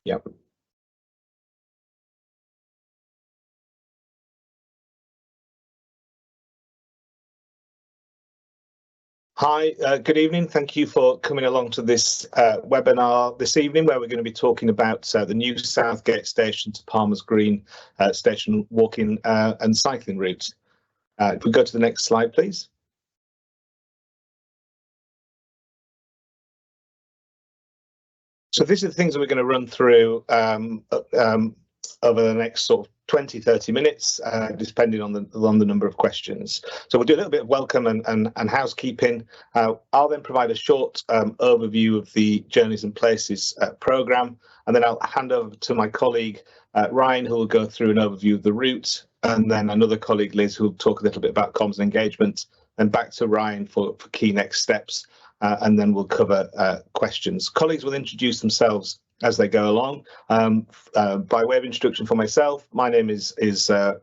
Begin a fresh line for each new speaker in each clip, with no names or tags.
Yep. Hi, good evening. Thank you for coming along to this webinar this evening, where we're going to be talking about the new Southgate station to Palmer's Green station walking and cycling route. If we go to the next slide, please. So these are the things that we're going to run through over the next sort of 20-30 minutes, depending on the number of questions. So we'll do a little bit of welcome and housekeeping. I'll then provide a short overview of the Journeys and Places programme, and then I'll hand over to my colleague Ryan, who will go through an overview of the route, and then another colleague, Liz, who will talk a little bit about comms and engagement, and back to Ryan for key next steps, and then we'll cover questions. Colleagues will introduce themselves as they go along. By way of introduction for myself, my name is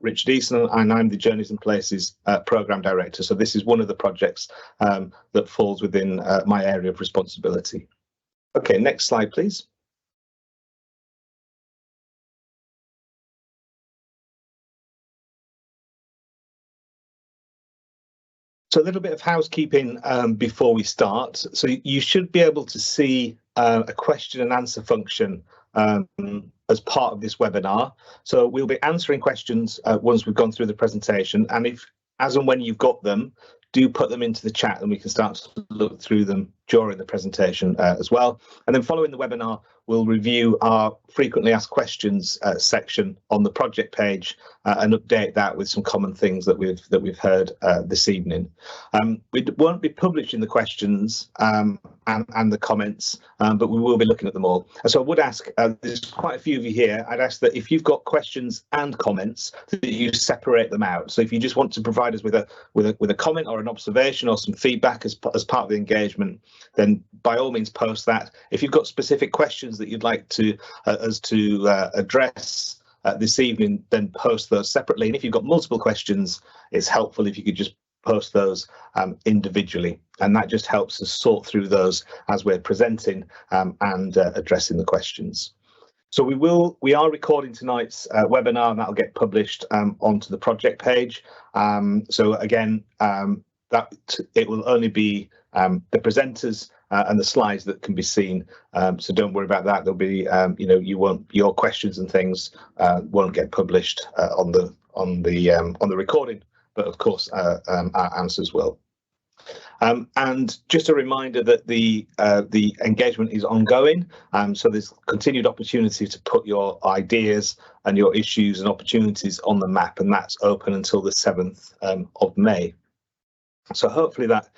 Richard Easton, and I'm the Journeys and Places Programme Director. So this is one of the projects that falls within my area of responsibility. Okay, next slide, please. So a little bit of housekeeping before we start. So you should be able to see a question and answer function as part of this webinar. So we'll be answering questions once we've gone through the presentation, and if, as and when you've got them, do put them into the chat and we can start to look through them during the presentation as well. And then following the webinar, we'll review our frequently asked questions section on the project page and update that with some common things that we've heard this evening. We won't be publishing the questions and the comments, but we will be looking at them all. So I would ask, there's quite a few of you here, I'd ask that if you've got questions and comments, that you separate them out. So if you just want to provide us with a comment or an observation or some feedback as part of the engagement, then by all means post that. If you've got specific questions that you'd like to us to address this evening, then post those separately. And if you've got multiple questions, it's helpful if you could just post those individually, and that just helps us sort through those as we're presenting and addressing the questions. So we are recording tonight's webinar, and that'll get published onto the project page. So again, that it will only be the presenters and the slides that can be seen. So don't worry about that. There'll be, your questions and things won't get published on the recording, but of course our answers will. And just a reminder that the engagement is ongoing, so there's continued opportunity to put your ideas and your issues and opportunities on the map, and that's open until the 7th of May. So hopefully that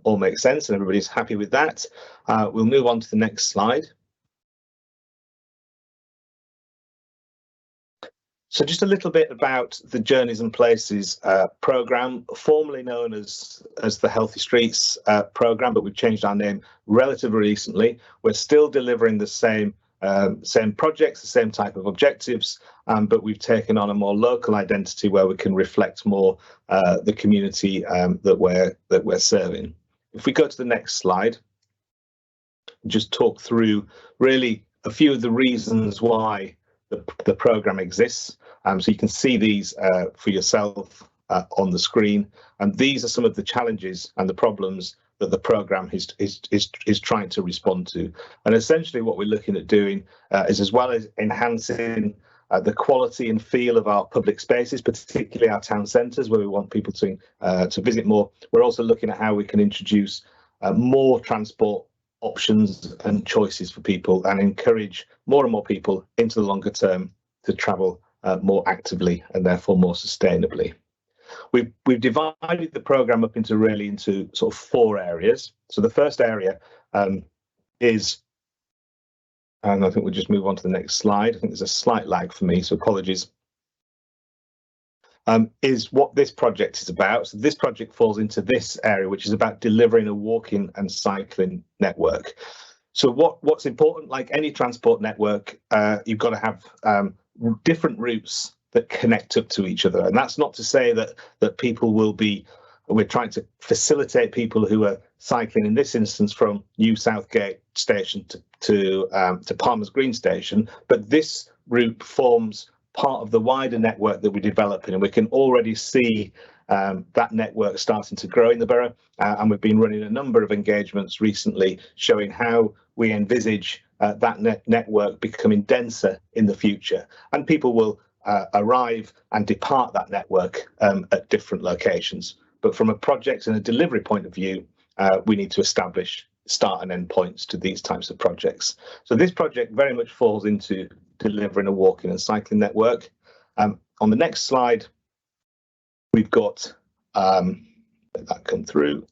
all makes sense and everybody's happy with that. We'll move on to the next slide. So just a little bit about the Journeys and Places programme, formerly known as the Healthy Streets programme, but we've changed our name relatively recently. We're still delivering the same projects, the same type of objectives, but we've taken on a more local identity where we can reflect more the community that we're serving. If we go to the next slide, just talk through really a few of the reasons why the programme exists. So you can see these for yourself on the screen, and these are some of the challenges and the problems that the programme is trying to respond to. And essentially what we're looking at doing is, as well as enhancing the quality and feel of our public spaces, particularly our town centres where we want people to visit more, we're also looking at how we can introduce more transport options and choices for people and encourage more and more people into the longer term to travel more actively and therefore more sustainably. We've divided the programme up into sort of 4 areas. So the first area is, and I think we'll just move on to the next slide. I think there's a slight lag for me, so apologies. Is what this project is about. So this project falls into this area, which is about delivering a walking and cycling network. So what's important, like any transport network, you've got to have different routes that connect up to each other. And that's not to say that people will be, we're trying to facilitate people who are cycling, in this instance, from New Southgate station to Palmer's Green Station, but this route forms part of the wider network that we're developing, and we can already see that network starting to grow in the borough, and we've been running a number of engagements recently showing how we envisage that network becoming denser in the future, and people will arrive and depart that network at different locations. But from a project and a delivery point of view, we need to establish start and end points to these types of projects. So this project very much falls into delivering a walking and cycling network. On the next slide, we've got let that come through.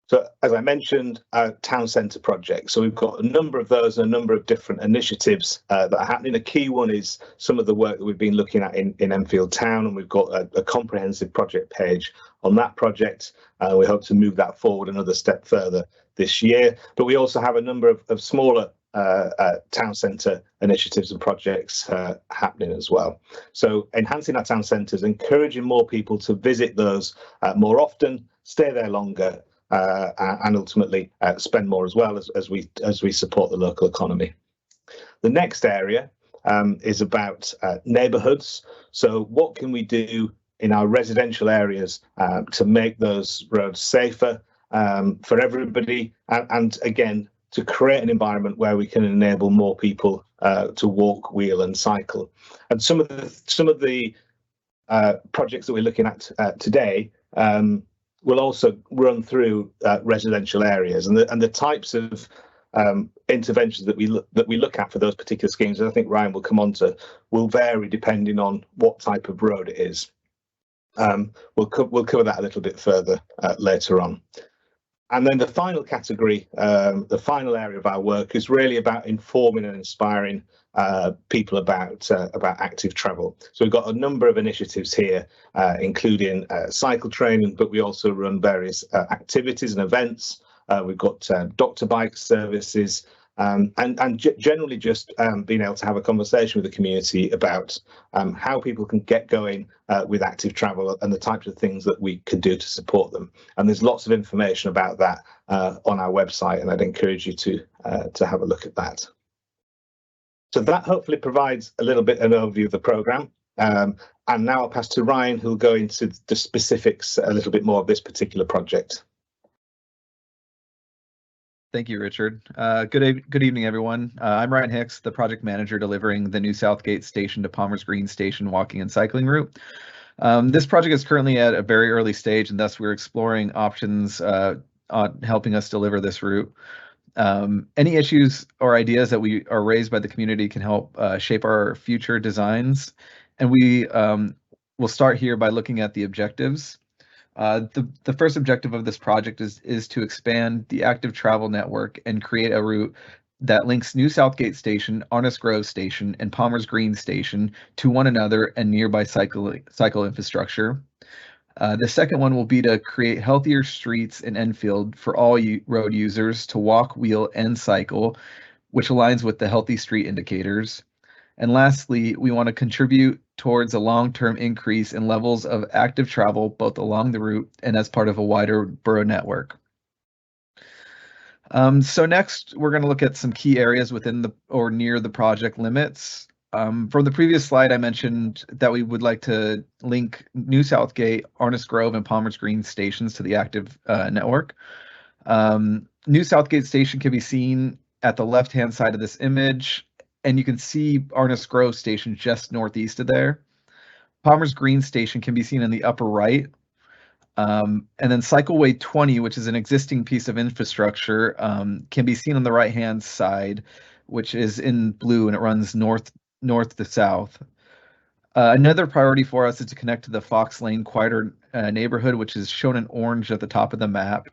So as I mentioned, town centre projects. So we've got a number of those and a number of different initiatives that are happening. A key one is some of the work that we've been looking at in Enfield Town, and we've got a comprehensive project page on that project. We hope to move that forward another step further this year. But we also have a number of smaller town centre initiatives and projects happening as well. So enhancing our town centres, encouraging more people to visit those more often, stay there longer, and ultimately spend more as well as we support the local economy. The next area is about neighbourhoods. So what can we do in our residential areas to make those roads safer for everybody, and again to create an environment where we can enable more people to walk, wheel and cycle. And some of the projects that we're looking at today will also run through residential areas, and the types of interventions that we look at for those particular schemes, and I think Ryan will come on to, will vary depending on what type of road it is. We'll cover that a little bit further later on. And then the final category, the final area of our work is really about informing and inspiring people about active travel. So we've got a number of initiatives here, including cycle training, but we also run various activities and events. We've got doctor bike services, and generally just being able to have a conversation with the community about how people can get going with active travel and the types of things that we can do to support them. And there's lots of information about that on our website, and I'd encourage you to have a look at that. So that hopefully provides a little bit of an overview of the programme. And now I'll pass to Ryan, who'll go into the specifics a little bit more of this particular project.
Thank you, Richard. Good evening, everyone. I'm Ryan Hicks, the project manager delivering the new Southgate Station to Palmer's Green Station walking and cycling route. This project is currently at a very early stage, and thus we're exploring options on helping us deliver this route. Any issues or ideas that we are raised by the community can help shape our future designs. And we will start here by looking at the objectives. The first objective of this project is to expand the active travel network and create a route that links New Southgate Station, Arnos Grove Station, and Palmer's Green Station to one another and nearby cycle infrastructure. The second one will be to create healthier streets in Enfield for all road users to walk, wheel, and cycle, which aligns with the healthy street indicators. And lastly, we want to contribute towards a long-term increase in levels of active travel, both along the route and as part of a wider borough network. So next, we're going to look at some key areas within the or near the project limits. From the previous slide, I mentioned that we would like to link New Southgate, Arnos Grove, and Palmer's Green stations to the active network. New Southgate Station can be seen at the left-hand side of this image, and you can see Arnos Grove Station just northeast of there. Palmer's Green Station can be seen in the upper right. And then Cycleway 20, which is an existing piece of infrastructure, can be seen on the right-hand side, which is in blue, and it runs north to south. Another priority for us is to connect to the Fox Lane quieter neighborhood, which is shown in orange at the top of the map.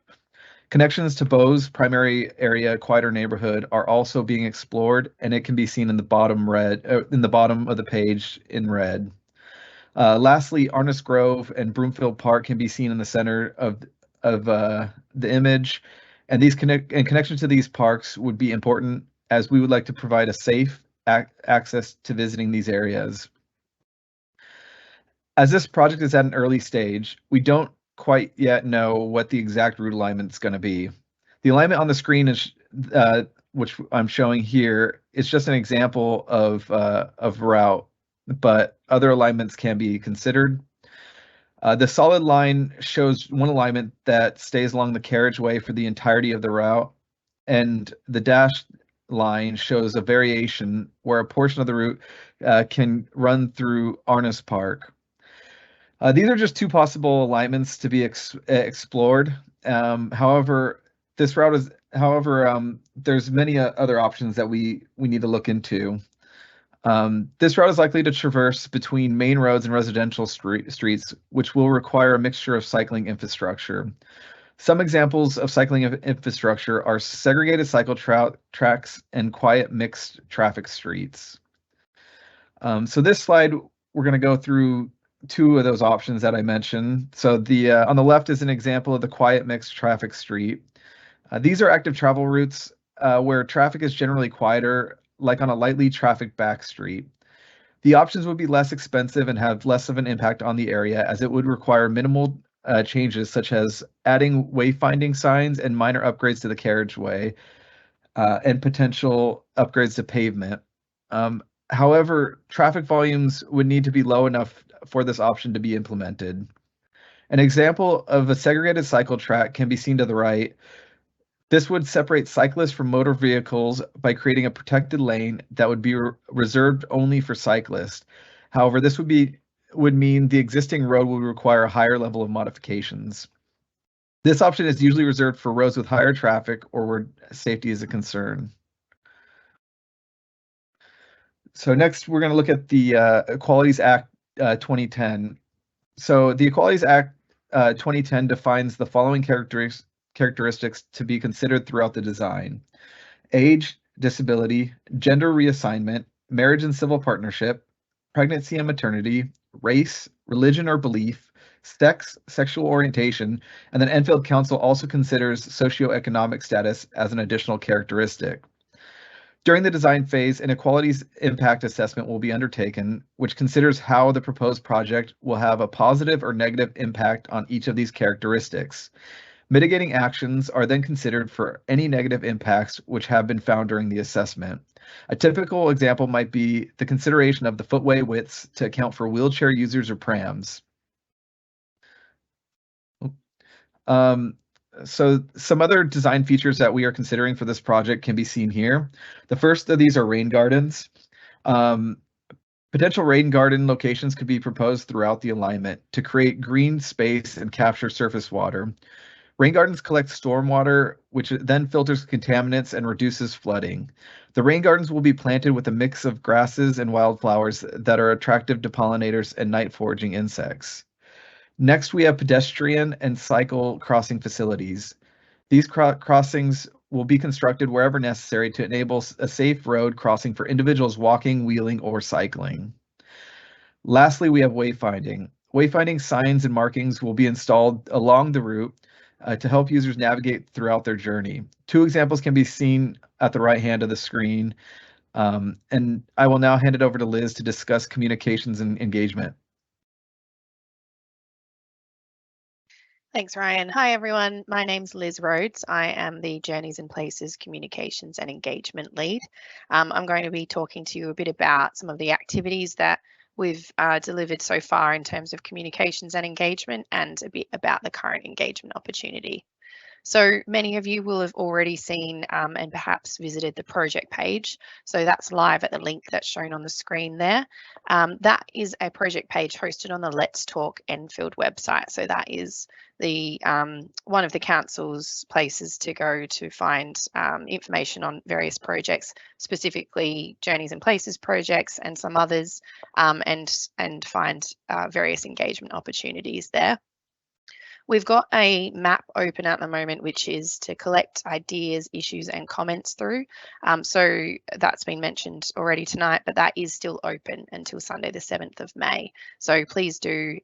Connections to Bowes primary area quieter neighborhood are also being explored, and it can be seen in the bottom of the page in red. Lastly, Arnos Grove and Broomfield Park can be seen in the center of the image, and connections to these parks would be important as we would like to provide a safe access to visiting these areas. As this project is at an early stage, we don't quite yet know what the exact route alignment is going to be. The alignment on the screen which I'm showing here, is just an example of route, but other alignments can be considered. The solid line shows one alignment that stays along the carriageway for the entirety of the route, and the dashed line shows a variation where a portion of the route can run through Arnis Park. These are just two possible alignments to be explored. However, this route is, there's many other options that we need to look into. This route is likely to traverse between main roads and residential streets, which will require a mixture of cycling infrastructure. Some examples of cycling infrastructure are segregated cycle tracks and quiet mixed traffic streets. So this slide, we're going to go through two of those options that I mentioned. So the on the left is an example of the quiet mixed traffic street. These are active travel routes where traffic is generally quieter, like on a lightly trafficked back street. The options would be less expensive and have less of an impact on the area, as it would require minimal changes such as adding wayfinding signs and minor upgrades to the carriageway and potential upgrades to pavement. However, traffic volumes would need to be low enough for this option to be implemented. An example of a segregated cycle track can be seen to the right. This would separate cyclists from motor vehicles by creating a protected lane that would be reserved only for cyclists. However, this would mean the existing road would require a higher level of modifications. This option is usually reserved for roads with higher traffic or where safety is a concern. So next, we're going to look at the Equalities Act 2010. So the Equalities Act 2010 defines the following characteristics to be considered throughout the design: age, disability, gender reassignment, marriage and civil partnership, pregnancy and maternity, race, religion or belief, sex, sexual orientation, and then Enfield Council also considers socioeconomic status as an additional characteristic. During the design phase, an equalities impact assessment will be undertaken, which considers how the proposed project will have a positive or negative impact on each of these characteristics. Mitigating actions are then considered for any negative impacts which have been found during the assessment. A typical example might be the consideration of the footway widths to account for wheelchair users or prams. So some other design features that we are considering for this project can be seen here. The first of these are rain gardens. Potential rain garden locations could be proposed throughout the alignment to create green space and capture surface water. Rain gardens collect stormwater, which then filters contaminants and reduces flooding. The rain gardens will be planted with a mix of grasses and wildflowers that are attractive to pollinators and night foraging insects. Next, we have pedestrian and cycle crossing facilities. These crossings will be constructed wherever necessary to enable a safe road crossing for individuals walking, wheeling, or cycling. Lastly, we have wayfinding. Wayfinding signs and markings will be installed along the route to help users navigate throughout their journey. Two examples can be seen at the right hand of the screen. And I will now hand it over to Liz to discuss communications and engagement.
Thanks, Ryan. Hi, everyone. My name's Liz Rhodes. I am the Journeys and Places Communications and Engagement Lead. I'm going to be talking to you a bit about some of the activities that we've delivered so far in terms of communications and engagement, and a bit about the current engagement opportunity. So many of you will have already seen and perhaps visited the project page. So that's live at the link that's shown on the screen there. That is a project page hosted on the Let's Talk Enfield website. So that is the one of the council's places to go to find information on various projects, specifically Journeys and Places projects and some others, and find various engagement opportunities there. We've got a map open at the moment, which is to collect ideas, issues and comments through. So that's been mentioned already tonight, but that is still open until Sunday, the 7th of May. So please do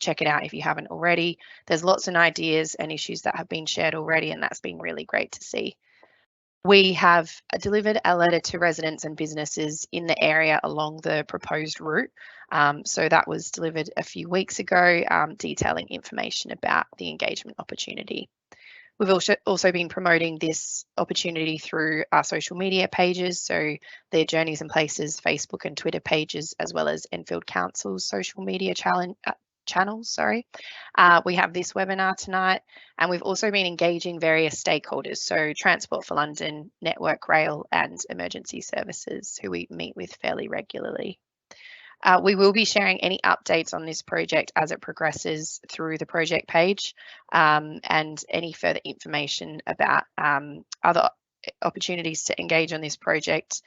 check it out if you haven't already. There's lots of ideas and issues that have been shared already, and that's been really great to see. We have delivered a letter to residents and businesses in the area along the proposed route. So that was delivered a few weeks ago, detailing information about the engagement opportunity. We've also been promoting this opportunity through our social media pages, so the Journeys and Places Facebook and Twitter pages, as well as Enfield Council's social media channels. We have this webinar tonight, and we've also been engaging various stakeholders, so Transport for London, Network Rail, and emergency services, who we meet with fairly regularly. We will be sharing any updates on this project as it progresses through the project page, and any further information about other opportunities to engage on this project,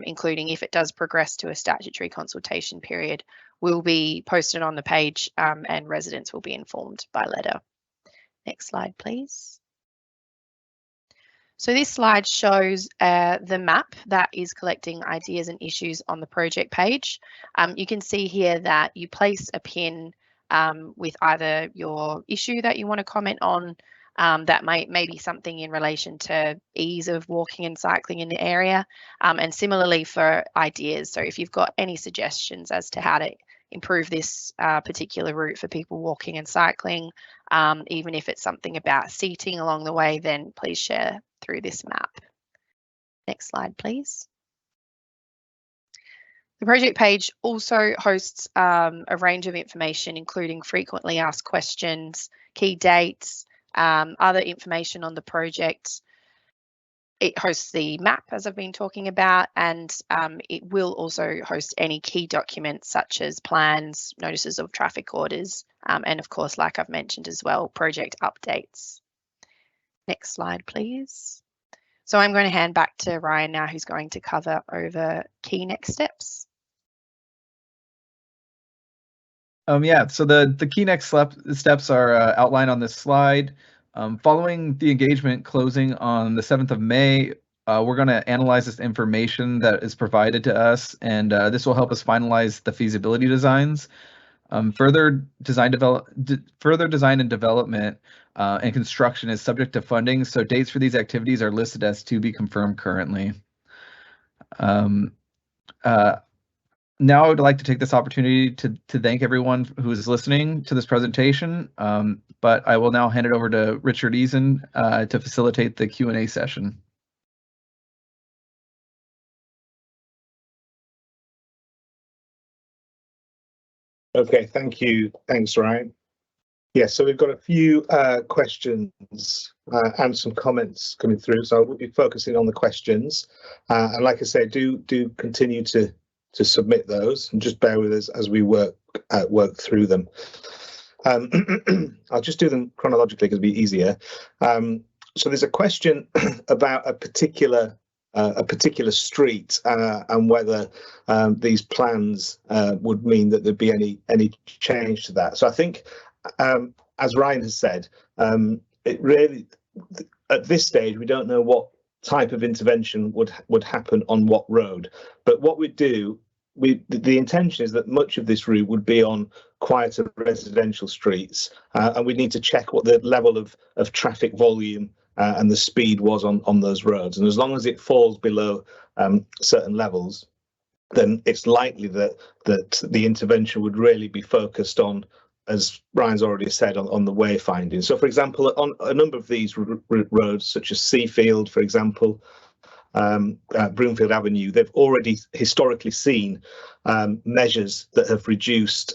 including if it does progress to a statutory consultation period, will be posted on the page, and residents will be informed by letter. Next slide, please. So this slide shows the map that is collecting ideas and issues on the project page. You can see here that you place a pin with either your issue that you want to comment on, that may be something in relation to ease of walking and cycling in the area, and similarly for ideas. So if you've got any suggestions as to how to improve this particular route for people walking and cycling, even if it's something about seating along the way, then please share through this map. Next slide, please. The project page also hosts a range of information, including frequently asked questions, key dates, other information on the project. It hosts the map, as I've been talking about, and it will also host any key documents such as plans, notices of traffic orders, and of course, like I've mentioned as well, project updates. Next slide, please. So I'm going to hand back to Ryan now, who's going to cover over key next steps.
Yeah, so the key next steps are outlined on this slide. Following the engagement closing on the 7th of May, we're going to analyze this information that is provided to us, and this will help us finalize the feasibility designs. Further design and development and construction is subject to funding, so dates for these activities are listed as to be confirmed currently. Now I would like to take this opportunity to thank everyone who is listening to this presentation, but I will now hand it over to Richard Eason to facilitate the Q&A session.
Okay, thank you. Thanks, Ryan. Yes, so we've got a few questions and some comments coming through, so we'll be focusing on the questions. And like I say, do continue to submit those, and just bear with us as we work through them. I'll just do them chronologically because it'll be easier. So there's a question about a particular street and whether these plans would mean that there'd be any change to that. So I think, as Ryan has said, it really, at this stage, we don't know what type of intervention would happen on what road, but what we do, the intention is that much of this route would be on quieter residential streets, and we need to check what the level of traffic volume and the speed was on those roads, and as long as it falls below certain levels, then it's likely that the intervention would really be focused on, as Ryan's already said, on the wayfinding. So, for example, on a number of these roads, such as Seafield, for example, Broomfield Avenue, they've already historically seen measures that have reduced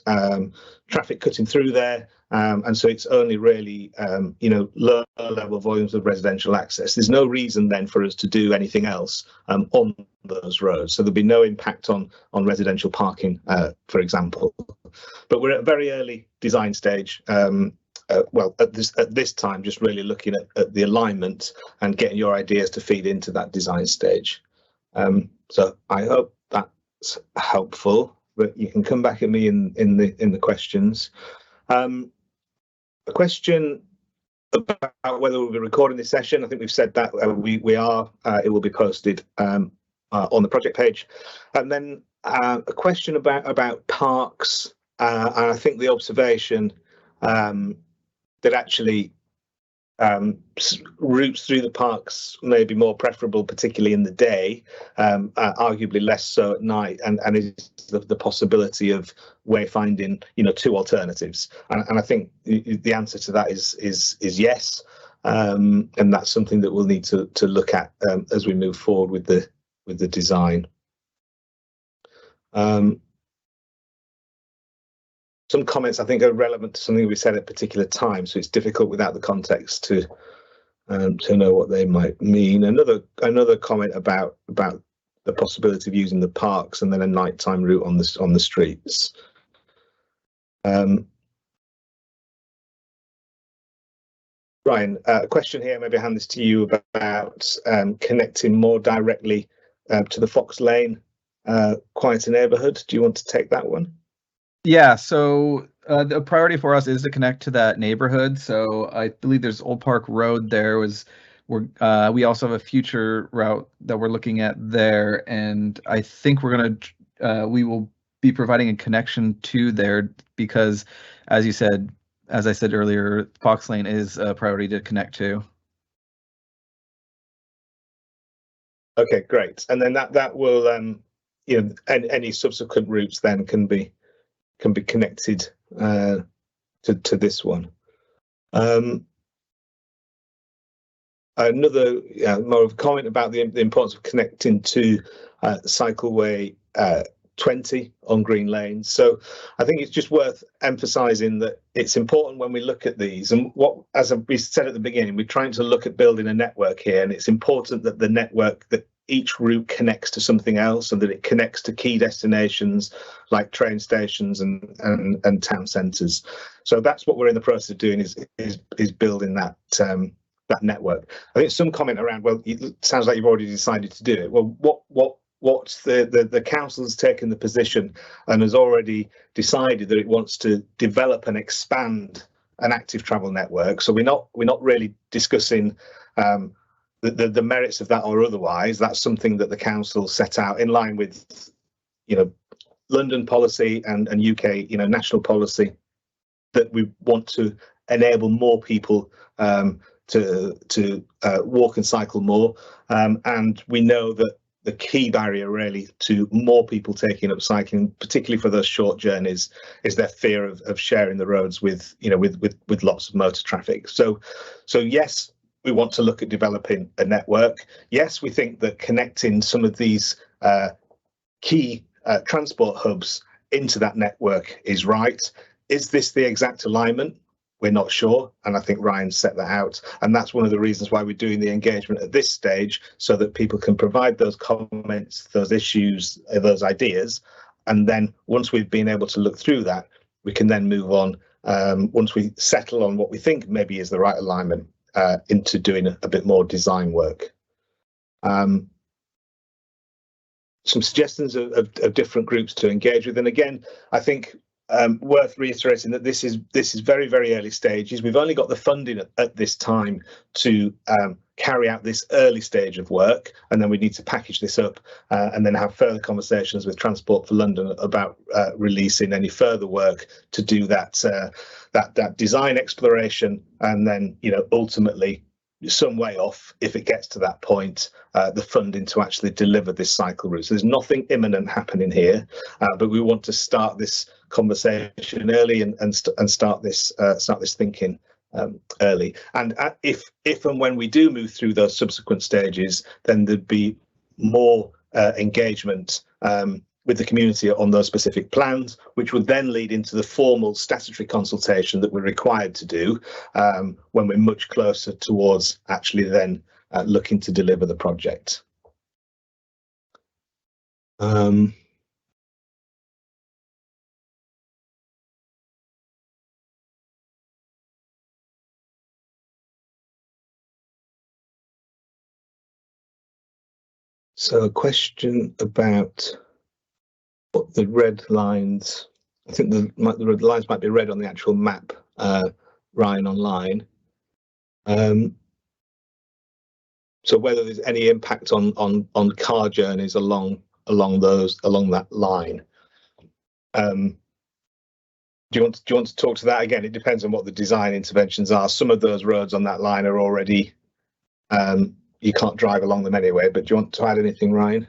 traffic cutting through there, and so it's only really lower level volumes of residential access. There's no reason then for us to do anything else on those roads, so there'll be no impact on residential parking, for example. But we're at a very early design stage. Well, at this time, just really looking at the alignment and getting your ideas to feed into that design stage. So I hope that's helpful, but you can come back at me in the questions. A question about whether we'll be recording this session. I think we've said that we are. It will be posted on the project page. And then a question about parks, and I think the observation that actually routes through the parks may be more preferable, particularly in the day, arguably less so at night, and is the possibility of wayfinding, two alternatives. And I think the answer to that is yes. and that's something that we'll need to look at as we move forward with the design. Some comments I think are relevant to something we said at a particular time, so it's difficult without the context to know what they might mean. Another comment about the possibility of using the parks and then a nighttime route on the streets. Ryan, a question here, maybe I hand this to you, about connecting more directly to the Fox Lane quieter neighbourhood. Do you want to take that one?
Yeah, so the priority for us is to connect to that neighborhood. So I believe there's Old Park Road there. We also have a future route that we're looking at there, and I think we will be providing a connection to there because, as I said earlier, Fox Lane is a priority to connect to.
Okay, great. And then that will any subsequent routes then can be connected to this one. Another more of a comment about the importance of connecting to cycleway 20 on Green Lane. So I think it's just worth emphasising that it's important when we look at these, and as we said at the beginning, we're trying to look at building a network here, and it's important that the network, that each route connects to something else, and that it connects to key destinations like train stations and town centres. So that's what we're in the process of doing, is building that network. I think some comment around, well, it sounds like you've already decided to do it. Well, what's the council's taken the position and has already decided that it wants to develop and expand an active travel network. So we're not really discussing the merits of that or otherwise. That's something that the council set out in line with London policy and UK national policy, that we want to enable more people to walk and cycle more, and we know that the key barrier really to more people taking up cycling, particularly for those short journeys, is their fear of sharing the roads with lots of motor traffic. So yes, we want to look at developing a network. Yes, we think that connecting some of these key transport hubs into that network is right. Is this the exact alignment? We're not sure, and I think Ryan set that out, and that's one of the reasons why we're doing the engagement at this stage, so that people can provide those comments, those issues, those ideas, and then once we've been able to look through that, we can then move on, once we settle on what we think maybe is the right alignment, into doing a bit more design work. Some suggestions of different groups to engage with, and again, I think worth reiterating that this is very, very early stages. We've only got the funding at this time to carry out this early stage of work, and then we need to package this up and then have further conversations with Transport for London about releasing any further work to do that design exploration, and then ultimately, some way off, if it gets to that point, the funding to actually deliver this cycle route. So there's nothing imminent happening here, but we want to start this conversation early and start this thinking early. And if and when we do move through those subsequent stages, then there'd be more engagement with the community on those specific plans, which would then lead into the formal statutory consultation that we're required to do when we're much closer towards actually then looking to deliver the project. So a question about what the red lines, I think the lines might be red on the actual map, Ryan, online. So whether there's any impact on car journeys along that line. Do you want to talk to that again? It depends on what the design interventions are. Some of those roads on that line are already you can't drive along them anyway, but do you want to add anything, Ryan?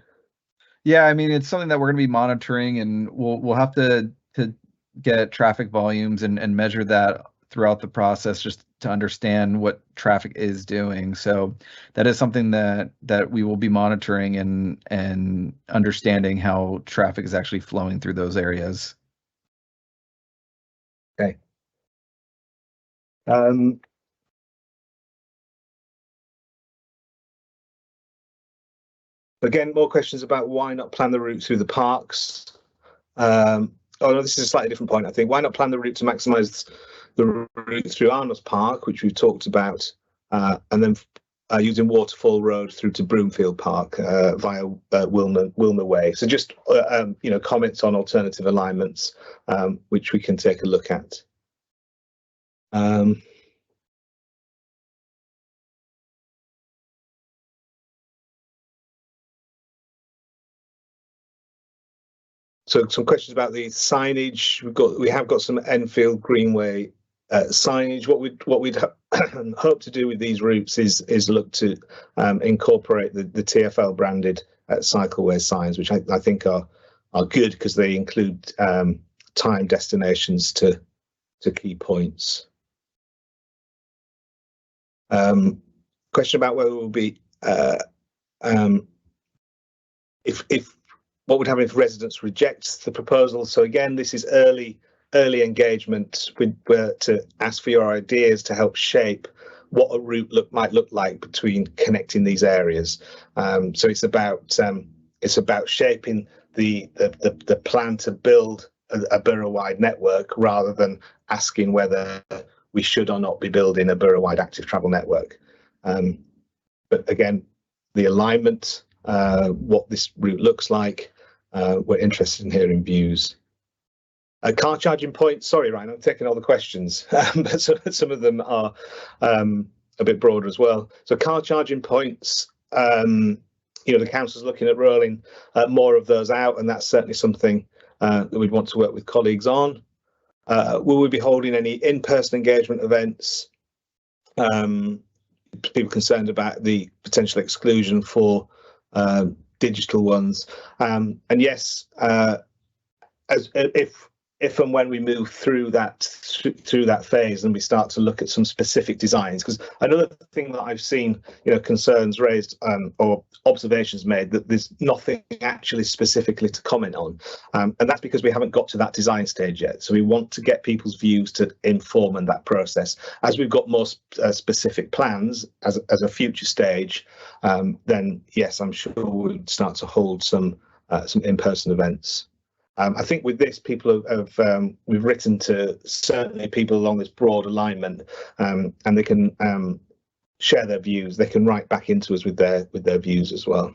Yeah, I mean, it's something that we're going to be monitoring, and we'll have to get traffic volumes and measure that throughout the process, just to understand what traffic is doing. So that is something that we will be monitoring and understanding how traffic is actually flowing through those areas.
Okay. Again, more questions about why not plan the route through the parks. Oh no, this is a slightly different point, I think. Why not plan the route to maximise the route through Arnos Park, which we've talked about, and then using Waterfall Road through to Broomfield Park via Wilmer Way. So just comments on alternative alignments, which we can take a look at. So some questions about the signage. We have got some Enfield Greenway signage. What we'd hope to do with these routes is look to incorporate the TfL branded cycleway signs, which I think are good because they include time destinations to key points. Question about whether we'll be if what would happen if residents reject the proposal. So again, this is early engagement to ask for your ideas to help shape what a route might look like between connecting these areas. So it's about shaping the plan to build a borough-wide network rather than asking whether we should or not be building a borough-wide active travel network. But again, the alignment, what this route looks like, we're interested in hearing views. Car charging points. Sorry, Ryan, I'm taking all the questions, but some of them are a bit broader as well. So car charging points, the council's looking at rolling more of those out, and that's certainly something that we'd want to work with colleagues on. Will we be holding any in-person engagement events? People concerned about the potential exclusion for digital ones, and yes, if and when we move through that phase and we start to look at some specific designs, because another thing that I've seen, concerns raised or observations made that there's nothing actually specifically to comment on, and that's because we haven't got to that design stage yet. So we want to get people's views to inform that process. As we've got more specific plans as a future stage, then yes, I'm sure we'd start to hold some in-person events. I think with this, people we've written to certainly people along this broad alignment, and they can share their views. They can write back into us with their views as well.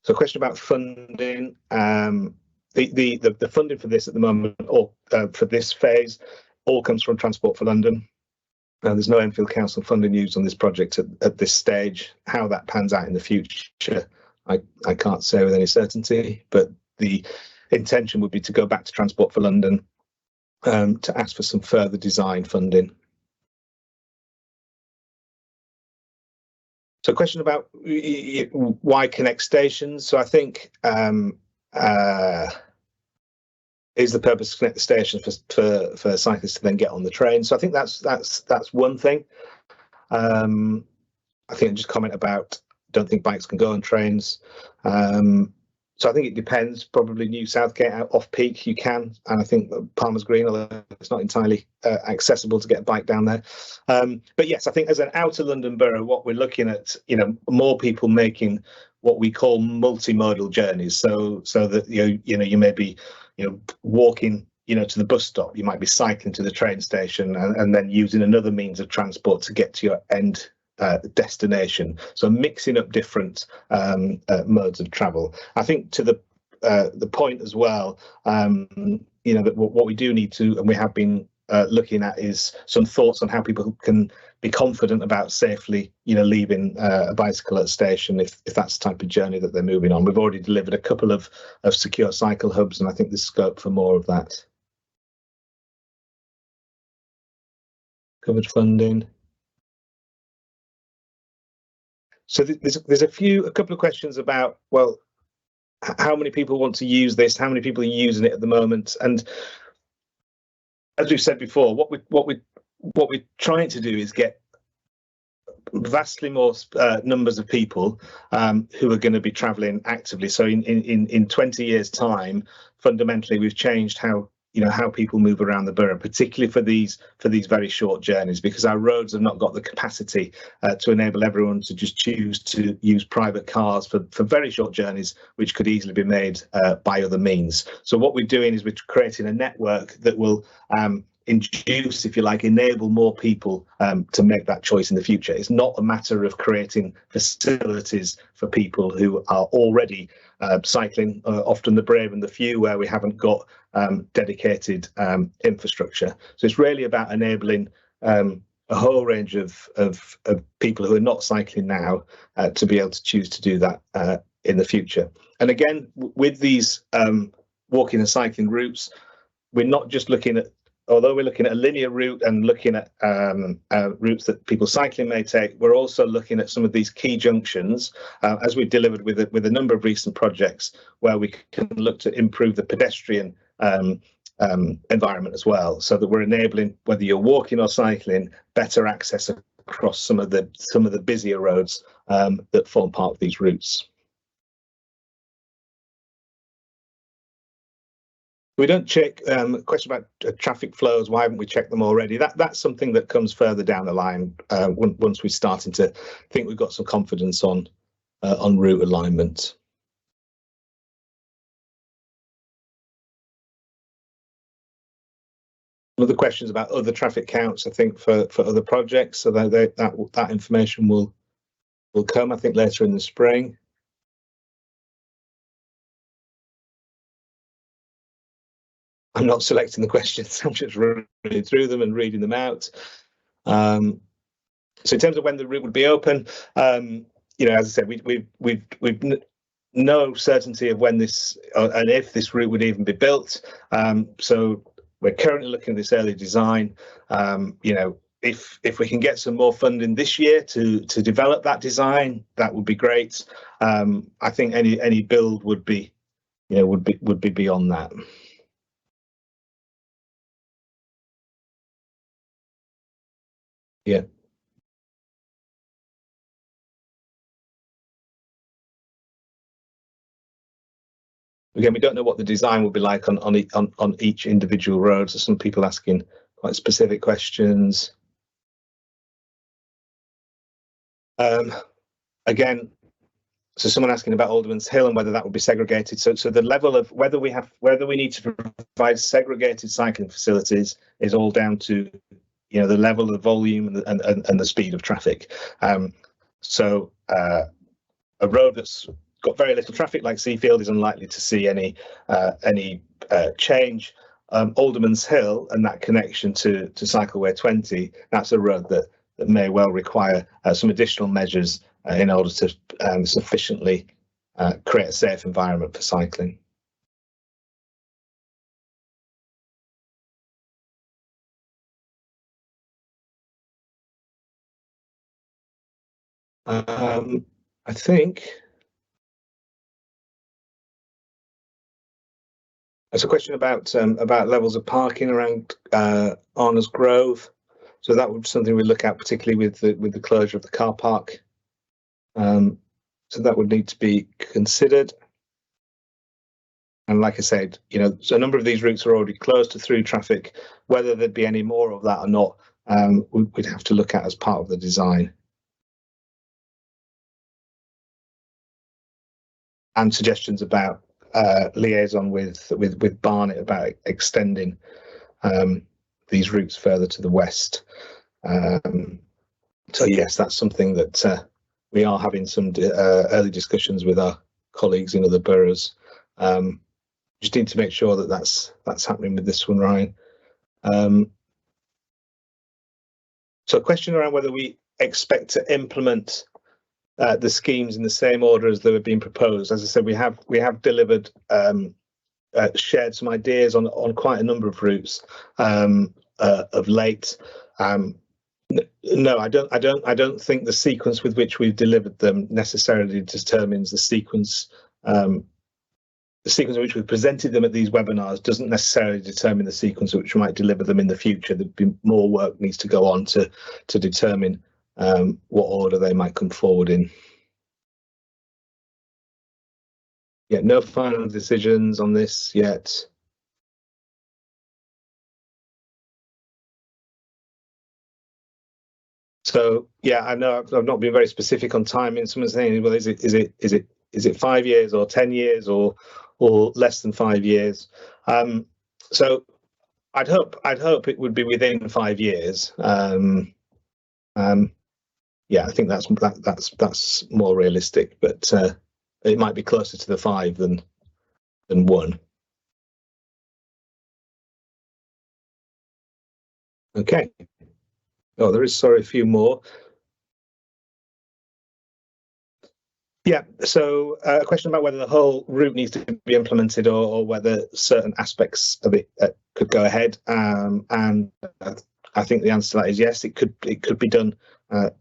So, a question about funding. The funding for this at the moment, or for this phase, all comes from Transport for London. There's no Enfield Council funding used on this project at this stage. How that pans out in the future, I can't say with any certainty, but the intention would be to go back to Transport for London to ask for some further design funding. So a question about why connect stations. So I think is the purpose to connect the station for cyclists to then get on the train. So I think that's one thing. I think just comment about don't think bikes can go on trains. So I think it depends. Probably New Southgate out off peak you can, and I think Palmer's Green, although it's not entirely accessible to get a bike down there. But yes, I think as an outer London borough, what we're looking at, more people making what we call multimodal journeys. So that you may be walking to the bus stop, you might be cycling to the train station, and then using another means of transport to get to your end destination. So mixing up different modes of travel. I think to the point as well, that what we do need to, and we have been looking at, is some thoughts on how people can be confident about safely leaving a bicycle at a station if that's the type of journey that they're moving on. We've already delivered a couple of secure cycle hubs, and I think there's scope for more of that. Covered funding. So there's a couple of questions about, well, how many people want to use this? How many people are using it at the moment? And as we've said before, what we're trying to do is get vastly more numbers of people who are going to be travelling actively. So in 20 years' time, fundamentally, we've changed how people move around the borough, particularly for these very short journeys, because our roads have not got the capacity to enable everyone to just choose to use private cars for very short journeys, which could easily be made by other means. So what we're doing is we're creating a network that will induce, if you like, enable more people to make that choice in the future. It's not a matter of creating facilities for people who are already cycling, often the brave and the few, where we haven't got dedicated infrastructure. So it's really about enabling a whole range of people who are not cycling now to be able to choose to do that in the future. And again, with these walking and cycling routes, we're not just looking at, although we're looking at a linear route and looking at routes that people cycling may take, we're also looking at some of these key junctions, as we've delivered with a number of recent projects, where we can look to improve the pedestrian environment as well, so that we're enabling, whether you're walking or cycling, better access across some of the busier roads that form part of these routes. We don't check question about traffic flows. Why haven't we checked them already? That's something that comes further down the line once we're starting to think we've got some confidence on route alignment. Other questions about other traffic counts, I think, for other projects. So that information will come, I think, later in the spring. I'm not selecting the questions, I'm just running through them and reading them out. So in terms of when the route would be open, as I said, we've no certainty of when this and if this route would even be built. So we're currently looking at this early design. If we can get some more funding this year to develop that design, that would be great. I think any build would be beyond that. Yeah. Again, we don't know what the design will be like on each individual road. So some people asking quite specific questions. Again, so someone asking about Alderman's Hill and whether that will be segregated. So the level of whether we need to provide segregated cycling facilities is all down to the level of volume and the speed of traffic. So a road that's got very little traffic, like Seafield, is unlikely to see any change. Alderman's Hill and that connection to Cycleway 20, that's a road that may well require some additional measures in order to sufficiently create a safe environment for cycling. I think there's a question about levels of parking around Arna's Grove. So that would be something we look at, particularly with the closure of the car park. So that would need to be considered. And like I said, so a number of these routes are already closed to through traffic. Whether there'd be any more of that or not, we'd have to look at as part of the design. And suggestions about liaison with Barnet about extending these routes further to the west. So yes, that's something that we are having some early discussions with our colleagues in other boroughs. Just need to make sure that that's happening with this one, Ryan. So a question around whether we expect to implement the schemes in the same order as they were being proposed. As I said, we have delivered, shared some ideas on quite a number of routes of late. No, I don't think the sequence with which we've delivered them necessarily determines the sequence the sequence in which we presented them at these webinars doesn't necessarily determine the sequence in which we might deliver them in the future. There'd be more work needs to go on to determine what order they might come forward in. Yeah, no final decisions on this yet. So yeah, I know I've not been very specific on timing. Someone's saying, well, is it 5 years or 10 years or less than 5 years? So I'd hope it would be within 5 years. Yeah, I think that's more realistic, but it might be closer to the 5 than 1. Okay. Oh, there is, sorry, a few more. Yeah, so a question about whether the whole route needs to be implemented or whether certain aspects of it could go ahead. And I think the answer to that is yes, it could be done.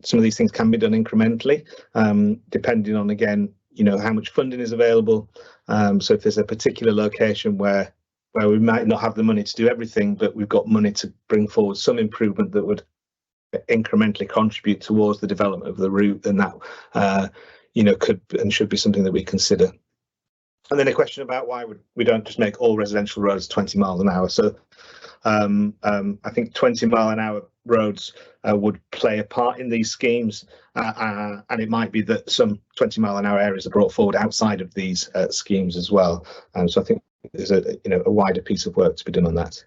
Some of these things can be done incrementally, depending on, again, how much funding is available. So if there's a particular location where we might not have the money to do everything, but we've got money to bring forward some improvement that would incrementally contribute towards the development of the route, then that could and should be something that we consider. And then a question about why we don't just make all residential roads 20 miles an hour. So I think 20-mile-an-hour roads would play a part in these schemes, and it might be that some 20-mile-an-hour areas are brought forward outside of these schemes as well. So I think there's a wider piece of work to be done on that.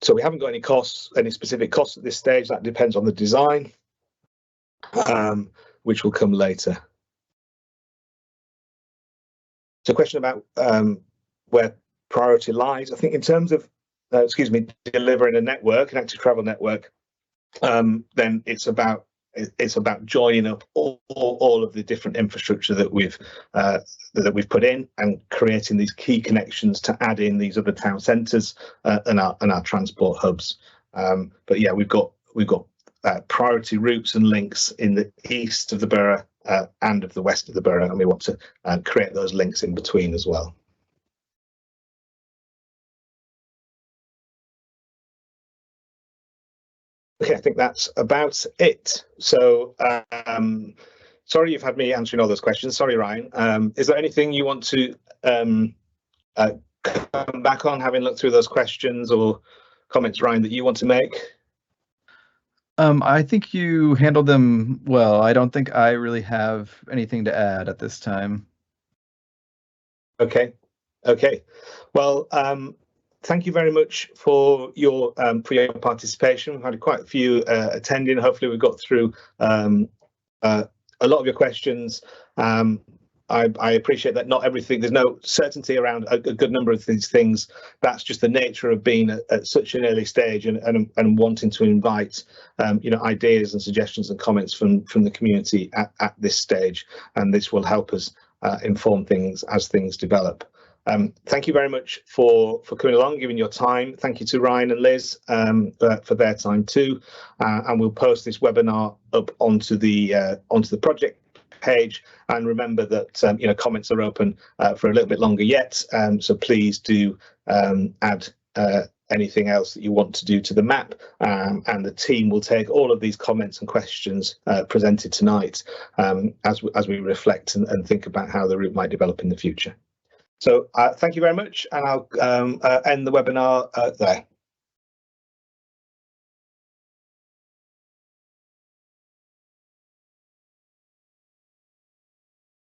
So we haven't got any specific costs at this stage. That depends on the design, which will come later. So a question about where priority lies. I think in terms of, delivering a network, an active travel network, then it's about joining up all of the different infrastructure that we've put in and creating these key connections to add in these other town centres and our transport hubs. But yeah, we've got priority routes and links in the east of the borough and of the west of the borough, and we want to create those links in between as well. Okay, I think that's about it. So sorry you've had me answering all those questions. Sorry, Ryan. Is there anything you want to come back on, having looked through those questions, or comments, Ryan, that you want to make?
I think you handled them well. I don't think I really have anything to add at this time.
Okay. Well, thank you very much for your participation. We've had quite a few attending. Hopefully, we got through a lot of your questions. I appreciate that not everything, there's no certainty around a good number of these things. That's just the nature of being at such an early stage and wanting to invite ideas and suggestions and comments from the community at this stage, and this will help us inform things as things develop. Thank you very much for coming along, giving your time. Thank you to Ryan and Liz for their time too, and we'll post this webinar up onto the project page. And remember that comments are open for a little bit longer yet, so please do add anything else that you want to do to the map, and the team will take all of these comments and questions presented tonight as we reflect and think about how the route might develop in the future. So thank you very much, and I'll end the webinar there.